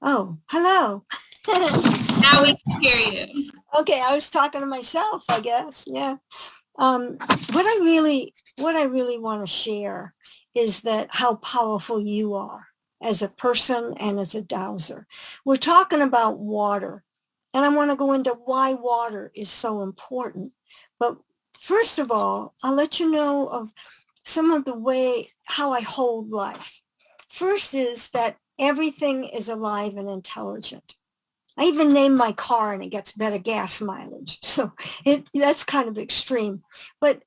Oh, hello. Now we can hear you. Okay, I was talking to myself, I guess. Yeah. What I really want to share is that how powerful you are as a person and as a dowser. We're talking about water, and I want to go into why water is so important. But first of all, I'll let you know of some of the way how I hold life. First is that everything is alive and intelligent. I even named my car and it gets better gas mileage. So that's kind of extreme. But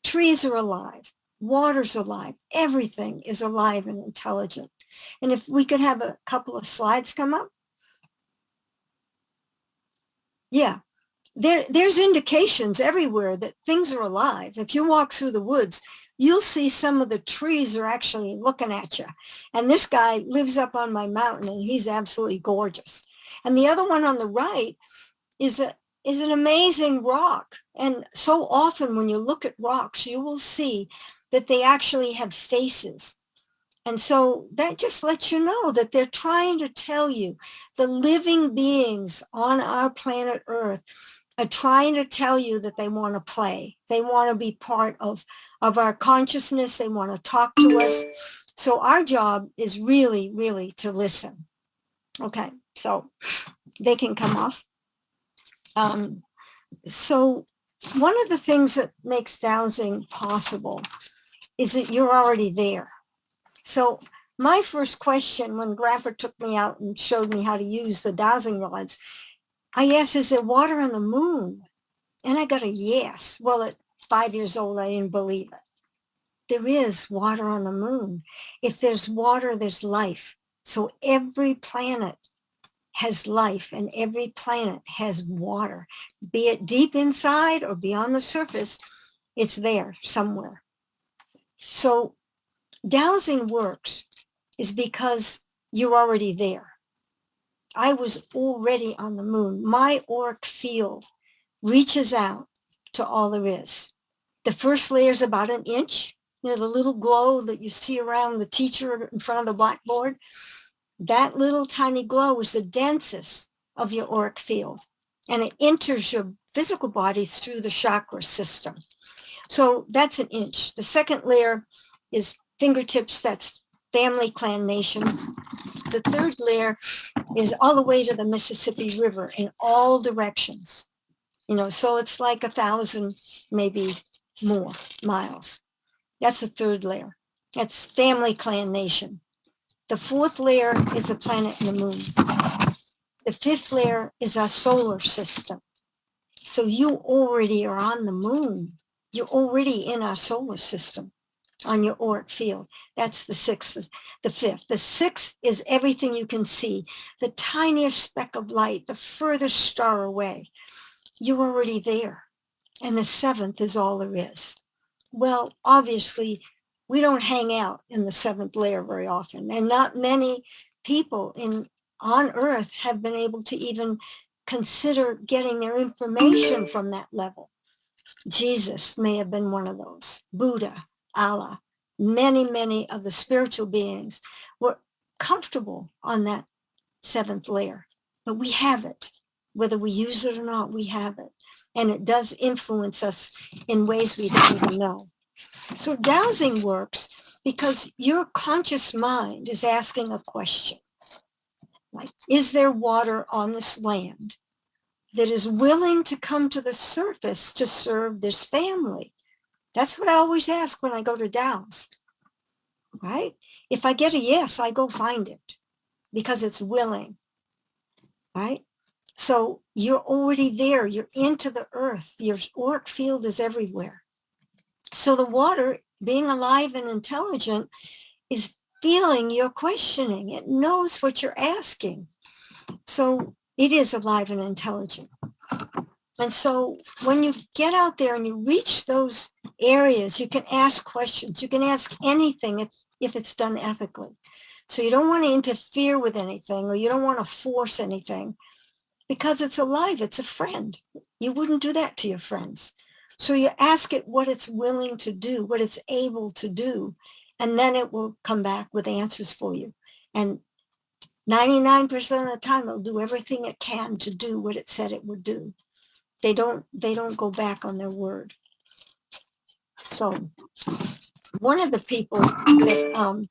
trees are alive. Water's alive. Everything is alive and intelligent. And if we could have a couple of slides come up. Yeah, there's indications everywhere that things are alive. If you walk through the woods, you'll see some of the trees are actually looking at you. And this guy lives up on my mountain and he's absolutely gorgeous. And the other one on the right is an amazing rock. And so often when you look at rocks, you will see that they actually have faces. And so that just lets you know that they're trying to tell you the living beings on our planet Earth are trying to tell you that they want to play. They want to be part of our consciousness. They want to talk to us. So our job is really, really to listen. Okay, so they can come off. So one of the things that makes dowsing possible is that you're already there. So my first question when Grandpa took me out and showed me how to use the dowsing rods, I asked, is there water on the moon? And I got a yes. Well, at 5 years old, I didn't believe it. There is water on the moon. If there's water, there's life. So every planet has life and every planet has water, be it deep inside or beyond the surface, it's there somewhere. So dowsing works is because you're already there. I was already on the moon. My auric field reaches out to all there is. The first layer is about an inch. The little glow that you see around the teacher in front of the blackboard, that little tiny glow is the densest of your auric field. And it enters your physical body through the chakra system. So that's an inch. The second layer is fingertips. That's family, clan, nation. The third layer is all the way to the Mississippi River in all directions. So it's like 1,000, maybe more miles. That's the third layer. That's family, clan, nation. The fourth layer is the planet and the moon. The fifth layer is our solar system. So you already are on the moon. You're already in our solar system on your auric field. That's the sixth, the fifth. The sixth is everything you can see, the tiniest speck of light, the furthest star away. You're already there. And the seventh is all there is. Well, obviously, we don't hang out in the seventh layer very often. And not many people on Earth have been able to even consider getting their information from that level. Jesus may have been one of those. Buddha, Allah, many, many of the spiritual beings were comfortable on that seventh layer. But we have it. Whether we use it or not, we have it. And it does influence us in ways we don't even know. So dowsing works because your conscious mind is asking a question. Like, is there water on this land that is willing to come to the surface to serve this family? That's what I always ask when I go to douse, right? If I get a yes, I go find it because it's willing, right? So you're already there. You're into the earth. Your auric field is everywhere. So the water, being alive and intelligent, is feeling your questioning. It knows what you're asking. So it is alive and intelligent. And so when you get out there and you reach those areas, you can ask questions. You can ask anything if it's done ethically. So you don't want to interfere with anything, or you don't want to force anything, because it's alive. It's a friend. You wouldn't do that to your friends. So you ask it what it's willing to do, what it's able to do, and then it will come back with answers for you. And 99% of the time, it'll do everything it can to do what it said it would do. They don't go back on their word. So one of the people that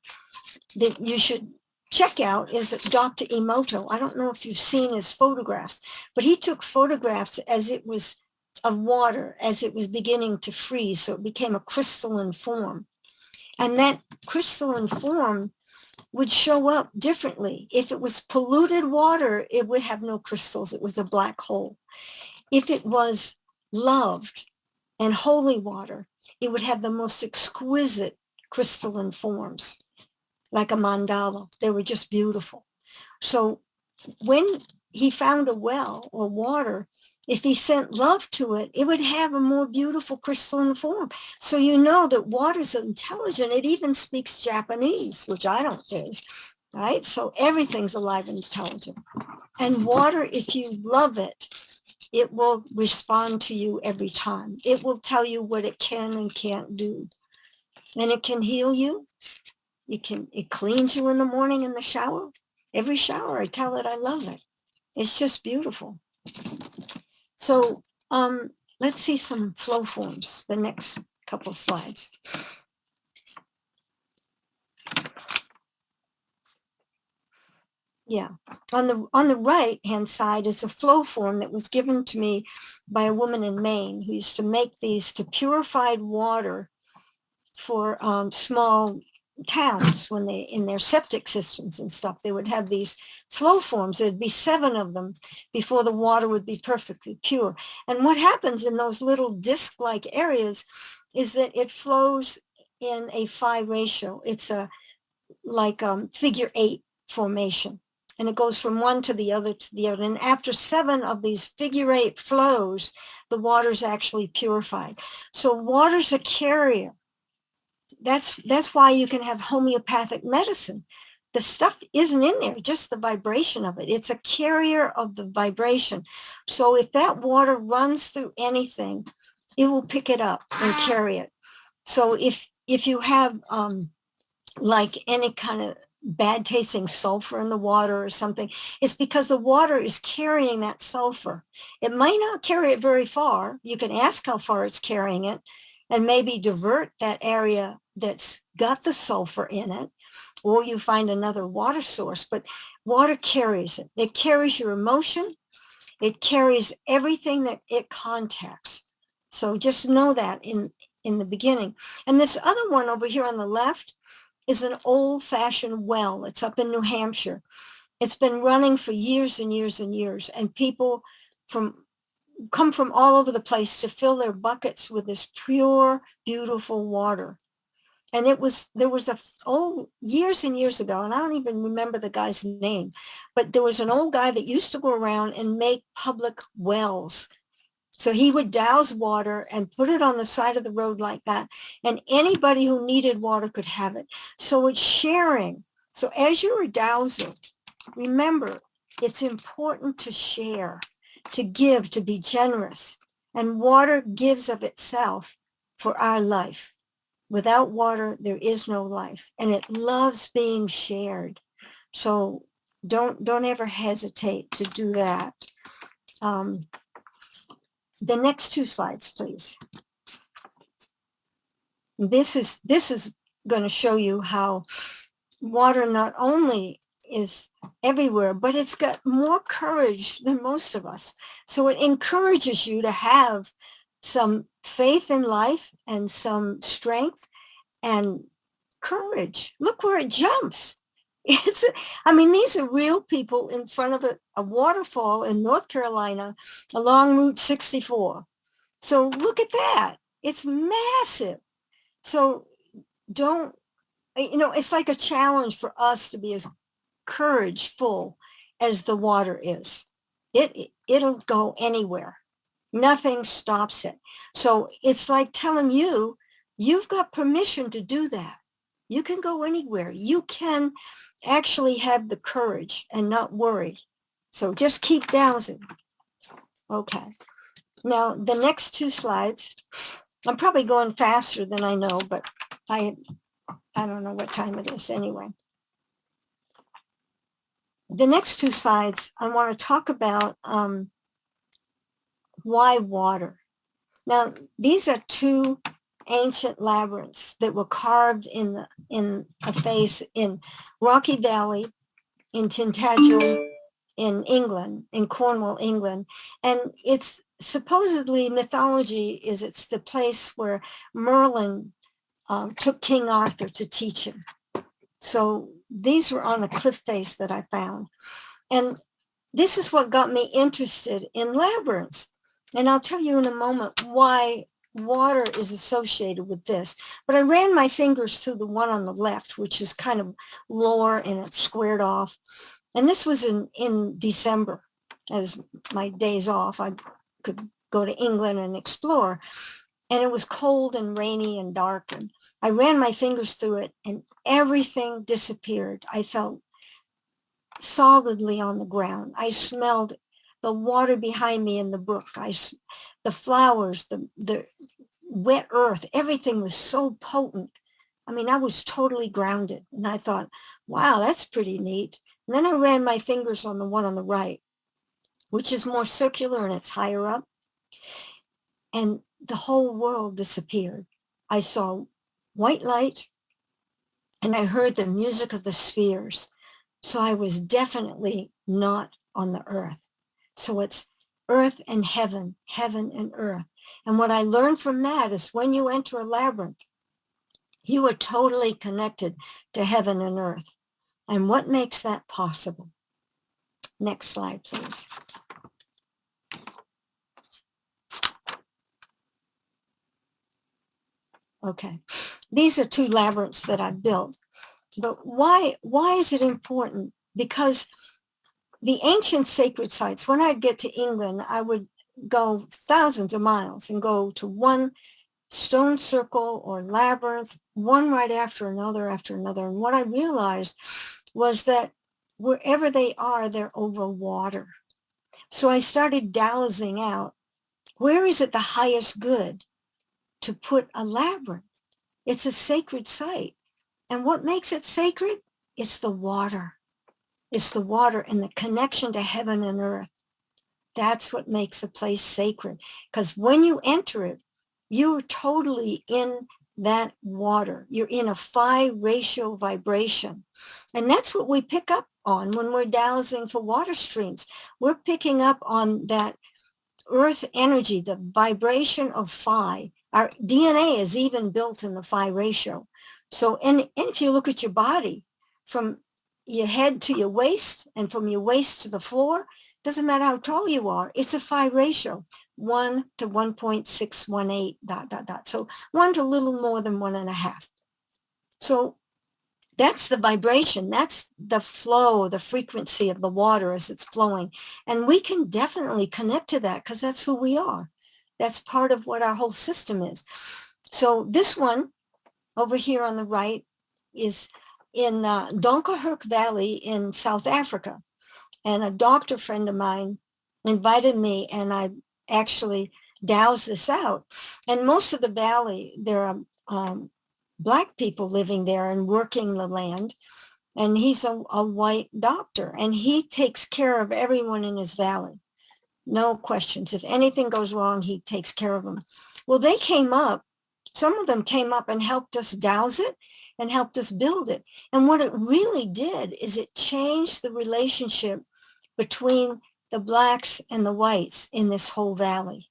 you should check out is Dr. Emoto. I don't know if you've seen his photographs, but he took photographs as it was of water, as it was beginning to freeze. So it became a crystalline form. And that crystalline form would show up differently. If it was polluted water, it would have no crystals. It was a black hole. If it was loved and holy water, it would have the most exquisite crystalline forms, like a mandala. They were just beautiful. So when he found a well or water, if he sent love to it, it would have a more beautiful crystalline form. So you know that water's intelligent. It even speaks Japanese, which I don't do, right? So everything's alive and intelligent. And water, if you love it, it will respond to you every time. It will tell you what it can and can't do. And it can heal you. It cleans you in the morning in the shower. Every shower, I tell it I love it. It's just beautiful. So let's see some flow forms, the next couple slides. Yeah, on the right hand side is a flow form that was given to me by a woman in Maine who used to make these to purified water for small towns when they, in their septic systems and stuff, they would have these flow forms. There'd be 7 of them before the water would be perfectly pure. And what happens in those little disc-like areas is that it flows in a 5 ratio. It's a like figure 8 formation. And it goes from one to the other to the other. And after 7 of these figure 8 flows, the water's actually purified. So water's a carrier. That's why you can have homeopathic medicine. The stuff isn't in there, just the vibration of it. It's a carrier of the vibration. So if that water runs through anything, it will pick it up and carry it. So if you have like any kind of bad tasting sulfur in the water or something, it's because the water is carrying that sulfur. It might not carry it very far. You can ask how far it's carrying it and maybe divert that area that's got the sulfur in it, or you find another water source. But water carries it. It carries your emotion. It carries everything that it contacts. So just know that in the beginning. And this other one over here on the left is an old-fashioned well. It's up in New Hampshire. It's been running for years and years and years, and people come from all over the place to fill their buckets with this pure, beautiful water. And there was years and years ago, and I don't even remember the guy's name, but there was an old guy that used to go around and make public wells. So he would douse water and put it on the side of the road like that. And anybody who needed water could have it. So it's sharing. So as you're a dowser, remember, it's important to share, to give, to be generous. And water gives of itself for our life. Without water, there is no life. And it loves being shared. So don't ever hesitate to do that. The next 2 slides, please. This is going to show you how water not only is everywhere, but it's got more courage than most of us. So it encourages you to have some faith in life and some strength and courage. Look where it jumps. These are real people in front of a waterfall in North Carolina along Route 64. So look at that. It's massive. So it's like a challenge for us to be as courageful as the water is. It'll go anywhere. Nothing stops it. So it's like telling you, you've got permission to do that. You can go anywhere. You can actually have the courage and not worry. So just keep dowsing. Okay. Now, the next 2 slides, I'm probably going faster than I know, but I don't know what time it is anyway. the next two slides, I want to talk about why water. Now, these are two ancient labyrinths that were carved in a face in Rocky Valley, in Tintagel, in England, in Cornwall, England. And it's supposedly mythology is it's the place where Merlin took King Arthur to teach him. So these were on a cliff face that I found. And this is what got me interested in labyrinths. And I'll tell you in a moment why water is associated with this. But I ran my fingers through the one on the left, which is kind of lower and it's squared off. And this was in December, as my days off. I could go to England and explore. And it was cold and rainy and dark. And I ran my fingers through it and everything disappeared. I felt solidly on the ground. I smelled the water behind me in the brook. The flowers, the wet earth, everything was so potent. I mean, I was totally grounded. And I thought, wow, that's pretty neat. And then I ran my fingers on the one on the right, which is more circular and it's higher up. And the whole world disappeared. I saw white light and I heard the music of the spheres. So I was definitely not on the earth. So it's earth and heaven, heaven and earth. And what I learned from that is when you enter a labyrinth, you are totally connected to heaven and earth. And what makes that possible? Next slide, please. Okay, these are two labyrinths that I built. But why is it important? Because the ancient sacred sites, when I'd get to England, I would go thousands of miles and go to one stone circle or labyrinth, one right after another. And what I realized was that wherever they are, they're over water. So I started dowsing out, where is it the highest good to put a labyrinth? It's a sacred site. And what makes it sacred? It's the water. It's the water and the connection to heaven and earth. That's what makes a place sacred. Because when you enter it, you're totally in that water. You're in a phi ratio vibration. And that's what we pick up on when we're dowsing for water streams. We're picking up on that earth energy, the vibration of phi. Our DNA is even built in the phi ratio. So, and if you look at your body, from your head to your waist and from your waist to the floor, doesn't matter how tall you are, it's a phi ratio, 1 to 1.618, ... So 1 to a little more than 1.5. So that's the vibration. That's the flow, the frequency of the water as it's flowing. And we can definitely connect to that because that's who we are. That's part of what our whole system is. So this one over here on the right is in Donkerhoek Valley in South Africa. And a doctor friend of mine invited me and I actually dowsed this out. And most of the valley, there are Black people living there and working the land. And he's a white doctor and he takes care of everyone in his valley. No questions. If anything goes wrong, he takes care of them. Well, they came up. Some of them came up and helped us douse it and helped us build it. And what it really did is it changed the relationship between the Blacks and the whites in this whole valley.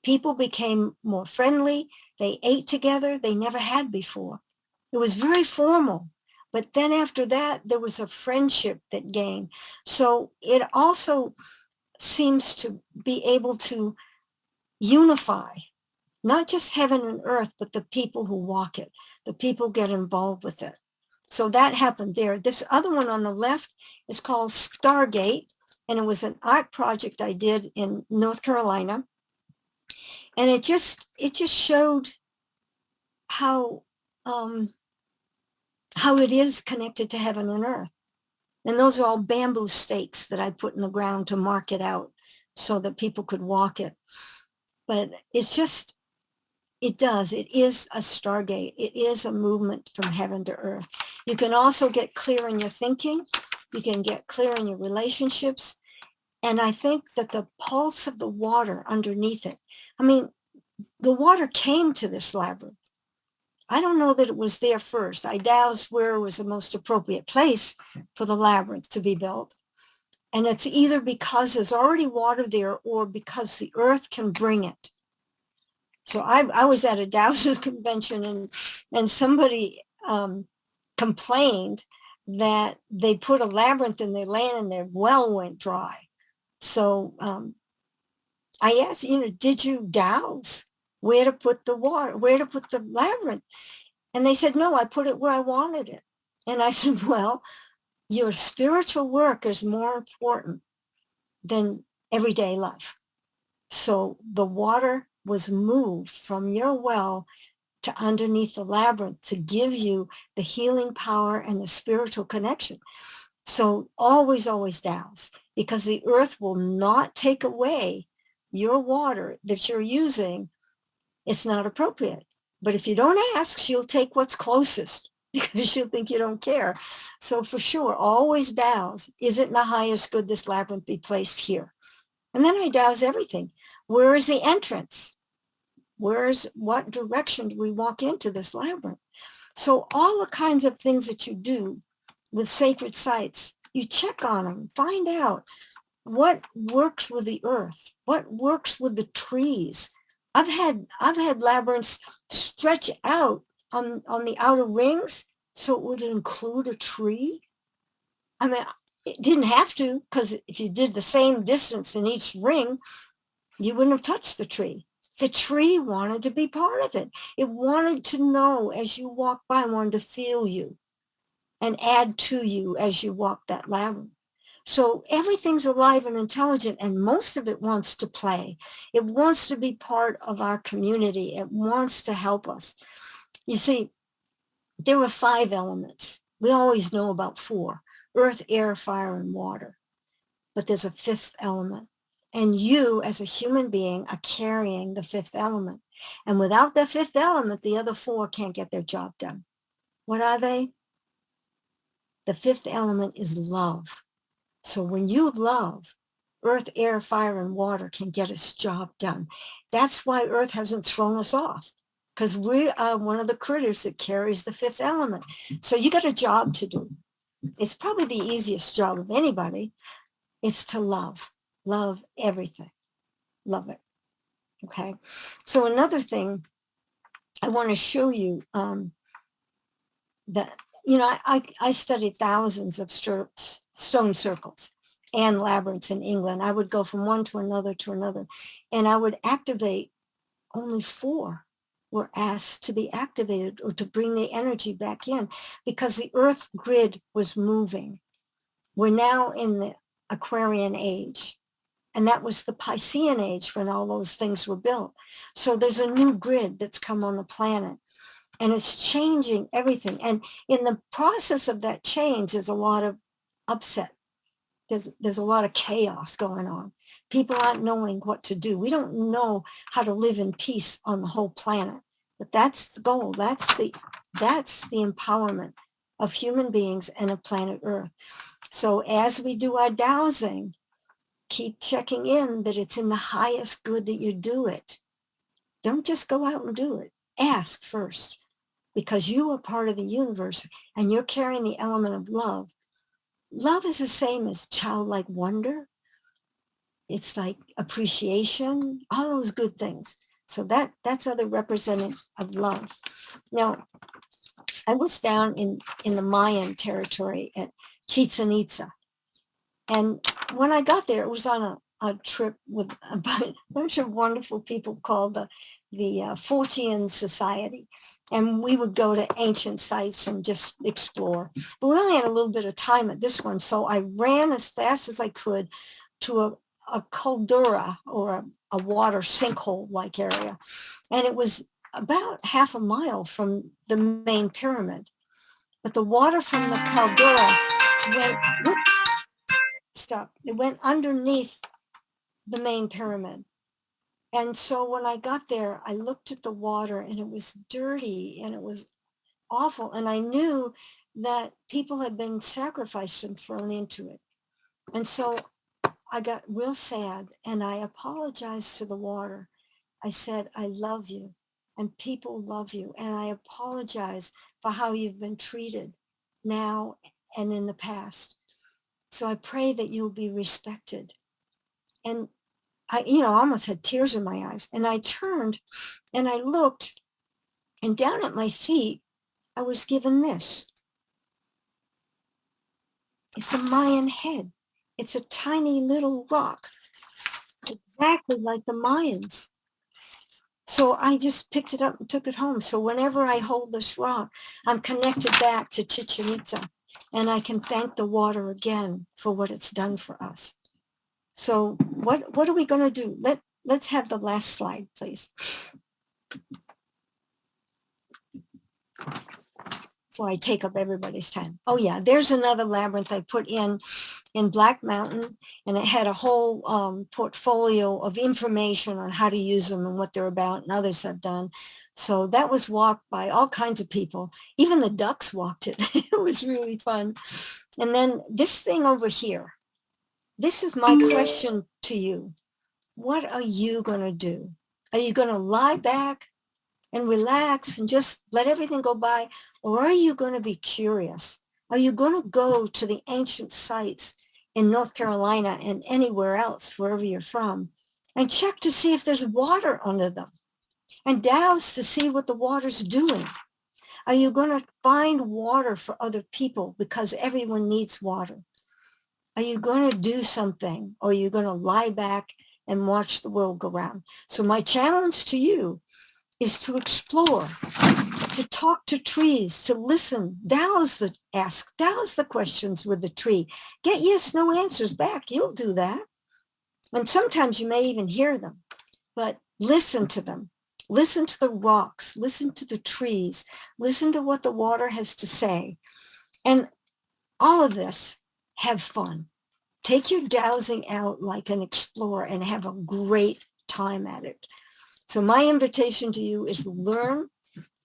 People became more friendly. They ate together. They never had before. It was very formal. But then after that, there was a friendship that gained. So it also seems to be able to unify not just heaven and earth, but the people who walk it. The people get involved with it. So that happened there. This other one on the left is called Stargate, and it was an art project I did in North Carolina. And it just showed how it is connected to heaven and earth. And those are all bamboo stakes that I put in the ground to mark it out so that people could walk it. But it's just, it is a stargate. It is a movement from heaven to earth. You can also get clear in your thinking You can get clear in your relationships. And I think that the pulse of the water underneath it, I mean, the water came to this labyrinth. I don't know that it was there first. I doubt where was the most appropriate place for the labyrinth to be built. And it's either because there's already water there or because the earth can bring it. So I was at a dowsers convention and somebody complained that they put a labyrinth in their land and their well went dry. So I asked, did you douse where to put the water, where to put the labyrinth? And they said, no, I put it where I wanted it. And I said, well, your spiritual work is more important than everyday life. So the water was moved from your well to underneath the labyrinth to give you the healing power and the spiritual connection. So always, always douse, because the earth will not take away your water that you're using. It's not appropriate. But if you don't ask, she'll take what's closest because she'll think you don't care. So for sure, always douse. Is it in the highest good this labyrinth be placed here? And then I douse everything. Where is the entrance? What direction do we walk into this labyrinth? So all the kinds of things that you do with sacred sites, you check on them, find out what works with the earth, what works with the trees. I've had labyrinths stretch out on the outer rings so it would include a tree. I mean, it didn't have to, because if you did the same distance in each ring, you wouldn't have touched the tree. The tree wanted to be part of it. It wanted to know as you walk by, wanted to feel you and add to you as you walk that labyrinth. So everything's alive and intelligent, and most of it wants to play. It wants to be part of our community. It wants to help us. You see, there were 5 elements. We always know about 4: earth, air, fire, and water. But there's a 5th element. And you, as a human being, are carrying the 5th element. And without the 5th element, the other 4 can't get their job done. What are they? The 5th element is love. So when you love, earth, air, fire, and water can get its job done. That's why earth hasn't thrown us off, because we are one of the critters that carries the 5th element. So you got a job to do. It's probably the easiest job of anybody. It's to love everything, love it. Okay. So another thing I want to show you that, I studied thousands of stone circles and labyrinths in England. I would go from one to another, and I would activate. Only 4 were asked to be activated or to bring the energy back in, because the earth grid was moving. We're now in the Aquarian age, and that was the Piscean age when all those things were built. So there's a new grid that's come on the planet, and it's changing everything. And in the process of that change, there's a lot of upset. There's a lot of chaos going on. People aren't knowing what to do. We don't know how to live in peace on the whole planet. But that's the goal. That's the empowerment of human beings and of planet Earth. So as we do our dowsing, keep checking in that it's in the highest good that you do it. Don't just go out and do it. Ask first, because you are part of the universe and you're carrying the element of love. Love is the same as childlike wonder. It's like appreciation, all those good things. So that's other representative of love. Now, I was down in the Mayan territory at Chichen Itza. And when I got there, it was on a trip with a bunch of wonderful people called the Fortean Society. And we would go to ancient sites and just explore. But we only had a little bit of time at this one. So I ran as fast as I could to a caldera, or a water sinkhole-like area. And it was about half a mile from the main pyramid. But the water from the caldera it went underneath the main pyramid. And so when I got there, I looked at the water and it was dirty and it was awful. And I knew that people had been sacrificed and thrown into it. And so I got real sad and I apologized to the water. I said, I love you and people love you. And I apologize for how you've been treated now and in the past. So I pray that you'll be respected. And I, almost had tears in my eyes. And I turned and I looked, and down at my feet, I was given this. It's a Mayan head. It's a tiny little rock, exactly like the Mayans. So I just picked it up and took it home. So whenever I hold this rock, I'm connected back to Chichen Itza, and I can thank the water again for what it's done for us. So what are we going to do? Let's have the last slide, please. Before I take up everybody's time. Oh yeah, there's another labyrinth I put in Black Mountain, and it had a whole portfolio of information on how to use them and what they're about, and others have done. So that was walked by all kinds of people. Even the ducks walked it. It was really fun. And then this thing over here, this is my question to you. What are you going to do? Are you going to lie back and relax and just let everything go by? Or are you going to be curious? Are you going to go to the ancient sites in North Carolina and anywhere else, wherever you're from, and check to see if there's water under them and douse to see what the water's doing? Are you going to find water for other people because everyone needs water? Are you going to do something, or are you going to lie back and watch the world go round? So my challenge to you is to explore, to talk to trees, to listen, douse the questions with the tree. Get yes, no answers back. You'll do that. And sometimes you may even hear them, but listen to them. Listen to the rocks, listen to the trees, listen to what the water has to say. And all of this, have fun. Take your dowsing out like an explorer and have a great time at it. So my invitation to you is learn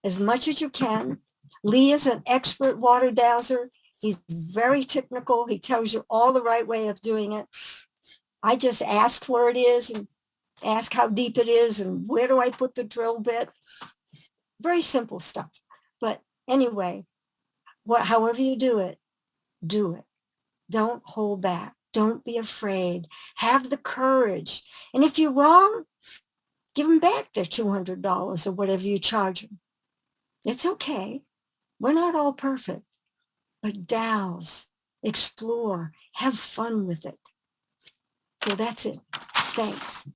as much as you can. Lee is an expert water dowser. He's very technical. He tells you all the right way of doing it. I just ask where it is and ask how deep it is and where do I put the drill bit. Very simple stuff. But anyway, however you do it, do it. Don't hold back. Don't be afraid. Have the courage. And if you're wrong, give them back their $200 or whatever you charge them. It's okay. We're not all perfect. But douse, explore, have fun with it. So that's it. Thanks.